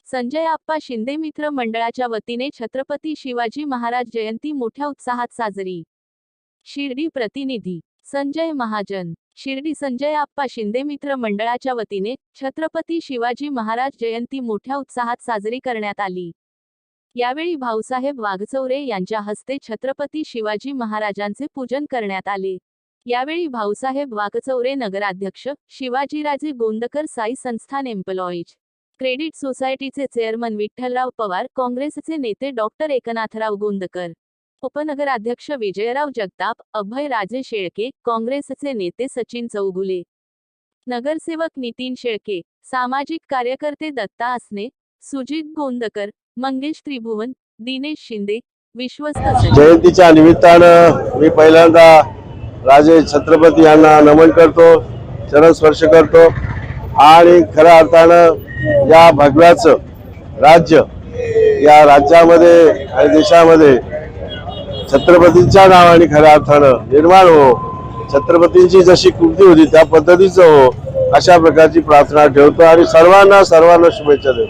संजय आप्पा शिंदे मित्र मंडळाच्या वतीने छत्रपती शिवाजी महाराज जयंती मोठ्या उत्साहात साजरी। शिर्डी प्रतिनिधी संजय महाजन। शिर्डी संजय आप्पा शिंदे मित्र मंडळाच्या वतीने छत्रपती शिवाजी महाराज जयंती मोठ्या उत्साहात साजरी करण्यात आली। यावेळी भाऊसाहेब वाघचौरे यांच्या हस्ते छत्रपती शिवाजी महाराजांचे पूजन करण्यात आले। यावेळी भाऊसाहेब वाघचौरे नगराध्यक्ष, शिवाजीराजे गोंदकर साई संस्थान एम्प्लॉईज क्रेडिट सोसायटीचे चेअरमन विठ्ठलराव पवार, काँग्रेसचे नेते डॉक्टर एकनाथराव गोंदकर, उपनगराध्यक्ष विजयराव जगताप, अभय राजे शेळके, काँग्रेसचे नेते सचिन चौगुले, नगरसेवक नितीन शेळके, सामाजिक कार्यकर्ते दत्ता असने, सुजित गोंदकर, मंगेश त्रिभुवन, दिनेश शिंदे, विश्वस्त। जयंतीच्या निमित्तानं मी पहिल्यांदा राजे छत्रपती यांना नमन करतो, चरण स्पर्श करतो आणि खऱ्या अर्थानं या भगव्याचं राज्य, या राज्यामध्ये आणि देशामध्ये छत्रपतींच्या नावाने खऱ्या अर्थानं निर्माण हो, छत्रपतींची जशी कृती होती त्या पद्धतीचं हो, अशा प्रकारची प्रार्थना ठेवतो आणि सर्वांना शुभेच्छा देतो।